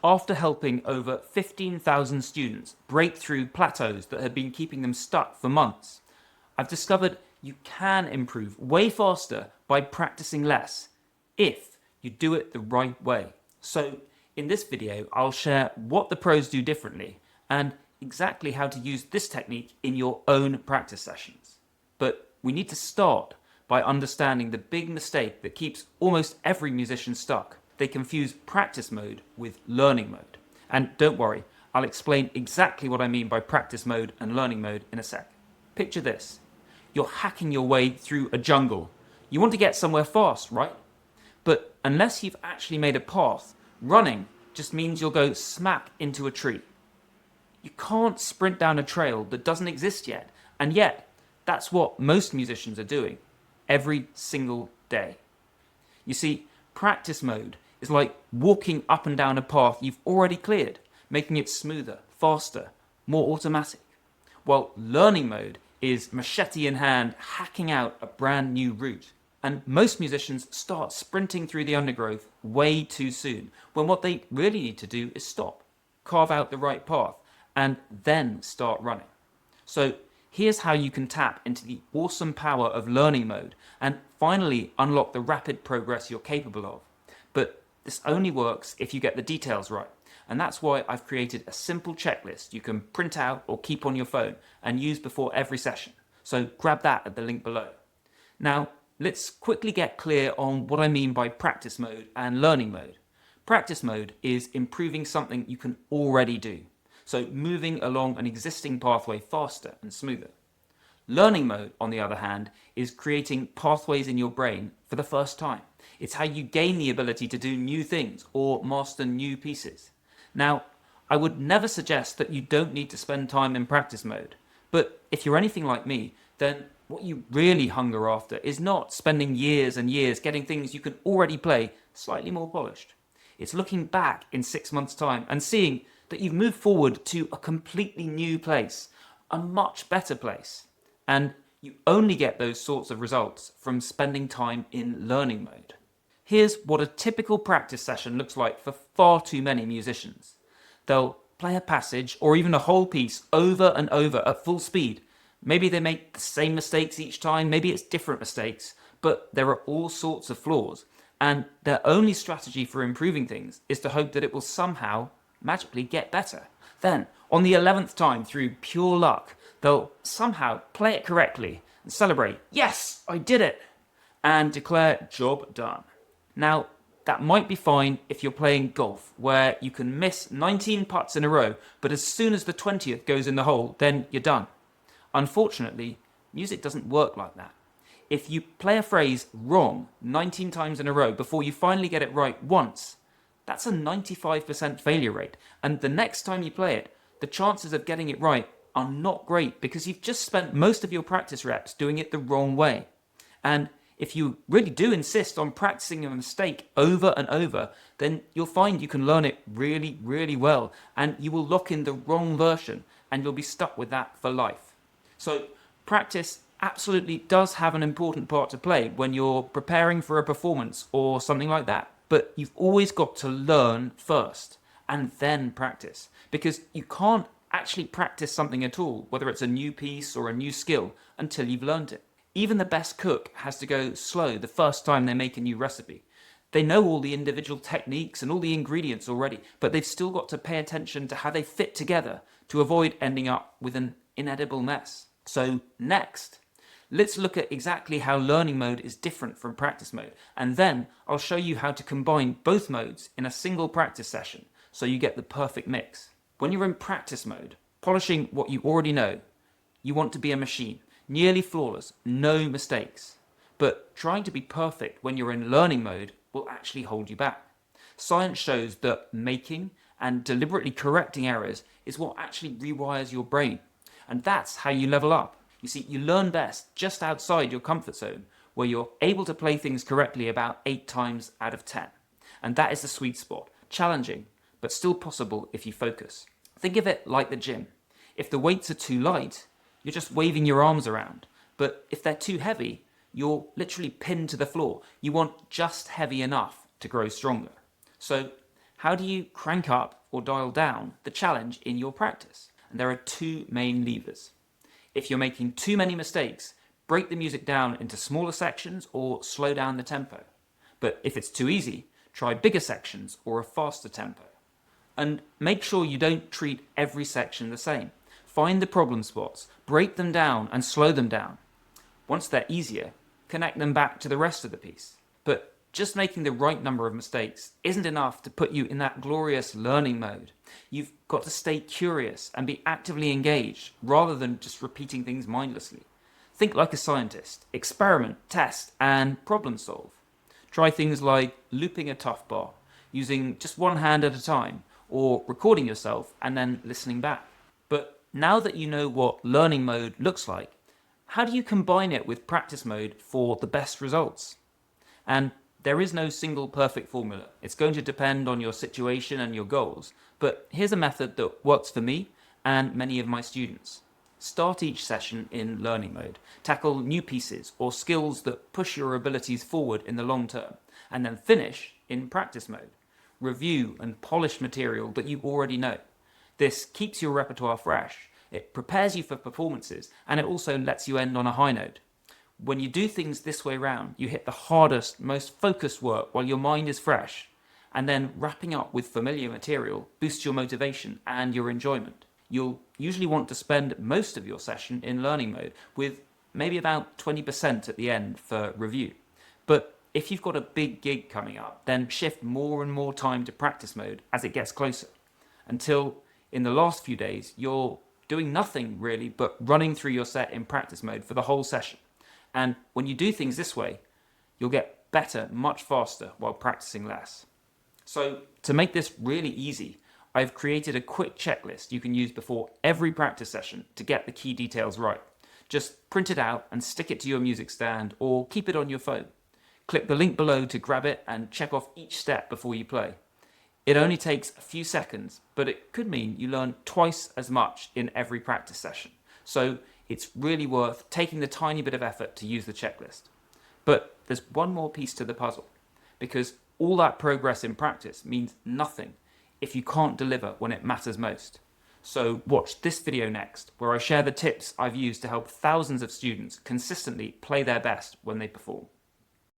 After helping over 15,000 students break through plateaus that had been keeping them stuck for months, I've discovered you can improve way faster by practicing less if you do it the right way. So in this video, I'll share what the pros do differently and exactly how to use this technique in your own practice sessions. But we need to start by understanding the big mistake that keeps almost every musician stuck. They confuse practice mode with learning mode. And don't worry, I'll explain exactly what I mean by practice mode and learning mode in a sec. Picture this. You're hacking your way through a jungle. You want to get somewhere fast, right? But unless you've actually made a path, running just means you'll go smack into a tree. You can't sprint down a trail that doesn't exist yet, and yet that's what most musicians are doing every single day. You see, practice mode is like walking up and down a path you've already cleared, making it smoother, faster, more automatic. While learning mode is machete in hand, hacking out a brand new route. And most musicians start sprinting through the undergrowth way too soon, when what they really need to do is stop, carve out the right path, and then start running. So here's how you can tap into the awesome power of learning mode and finally unlock the rapid progress you're capable of. But this only works if you get the details right. And that's why I've created a simple checklist you can print out or keep on your phone and use before every session. So grab that at the link below. Now, let's quickly get clear on what I mean by practice mode and learning mode. Practice mode is improving something you can already do. So moving along an existing pathway faster and smoother. Learning mode, on the other hand, is creating pathways in your brain for the first time. It's how you gain the ability to do new things or master new pieces. Now, I would never suggest that you don't need to spend time in practice mode, but if you're anything like me, then what you really hunger after is not spending years and years getting things you can already play slightly more polished. It's looking back in 6 months' time and seeing that you've moved forward to a completely new place, a much better place. And you only get those sorts of results from spending time in learning mode. Here's what a typical practice session looks like for far too many musicians. They'll play a passage or even a whole piece over and over at full speed. Maybe they make the same mistakes each time, maybe it's different mistakes, but there are all sorts of flaws. And their only strategy for improving things is to hope that it will somehow magically get better. Then, on the 11th time, through pure luck, they'll somehow play it correctly and celebrate, "Yes, I did it!" and declare job done. Now, that might be fine if you're playing golf, where you can miss 19 putts in a row, but as soon as the 20th goes in the hole, then you're done. Unfortunately, music doesn't work like that. If you play a phrase wrong 19 times in a row before you finally get it right once, that's a 95% failure rate. And the next time you play it, the chances of getting it right are not great because you've just spent most of your practice reps doing it the wrong way. And if you really do insist on practicing a mistake over and over, then you'll find you can learn it really, really well, and you will lock in the wrong version, and you'll be stuck with that for life. So practice absolutely does have an important part to play when you're preparing for a performance or something like that. But you've always got to learn first and then practice, because you can't actually practice something at all, whether it's a new piece or a new skill, until you've learned it. Even the best cook has to go slow the first time they make a new recipe. They know all the individual techniques and all the ingredients already, but they've still got to pay attention to how they fit together to avoid ending up with an inedible mess. So next, let's look at exactly how learning mode is different from practice mode, and then I'll show you how to combine both modes in a single practice session so you get the perfect mix. When you're in practice mode, polishing what you already know, you want to be a machine, nearly flawless, no mistakes. But trying to be perfect when you're in learning mode will actually hold you back. Science shows that making and deliberately correcting errors is what actually rewires your brain. And that's how you level up. You see, you learn best just outside your comfort zone, where you're able to play things correctly about 8 times out of 10. And that is the sweet spot. Challenging, but still possible if you focus. Think of it like the gym. If the weights are too light, you're just waving your arms around. But if they're too heavy, you're literally pinned to the floor. You want just heavy enough to grow stronger. So How do you crank up or dial down the challenge in your practice? And there are two main levers. If you're making too many mistakes, break the music down into smaller sections or slow down the tempo. But if it's too easy, try bigger sections or a faster tempo. And make sure you don't treat every section the same. Find the problem spots, break them down and slow them down. Once they're easier, connect them back to the rest of the piece. But just making the right number of mistakes isn't enough to put you in that glorious learning mode. You've got to stay curious and be actively engaged rather than just repeating things mindlessly. Think like a scientist, experiment, test, and problem solve. Try things like looping a tough bar, using just one hand at a time, or recording yourself and then listening back. But now that you know what learning mode looks like, how do you combine it with practice mode for the best results? And there is no single perfect formula. It's going to depend on your situation and your goals. But here's a method that works for me and many of my students. Start each session in learning mode. Tackle new pieces or skills that push your abilities forward in the long term. And then finish in practice mode. Review and polish material that you already know. This keeps your repertoire fresh. It prepares you for performances, and it also lets you end on a high note. When you do things this way round, you hit the hardest, most focused work while your mind is fresh, and then wrapping up with familiar material boosts your motivation and your enjoyment. You'll usually want to spend most of your session in learning mode, with maybe about 20% at the end for review. But if you've got a big gig coming up, then shift more and more time to practice mode as it gets closer, until in the last few days you're doing nothing really but running through your set in practice mode for the whole session. And when you do things this way, you'll get better much faster while practicing less. So to make this really easy, I've created a quick checklist you can use before every practice session to get the key details right. Just print it out and stick it to your music stand or keep it on your phone. Click the link below to grab it and check off each step before you play. It only takes a few seconds, but it could mean you learn twice as much in every practice session. So it's really worth taking the tiny bit of effort to use the checklist. But there's one more piece to the puzzle, because all that progress in practice means nothing if you can't deliver when it matters most. So watch this video next, where I share the tips I've used to help thousands of students consistently play their best when they perform.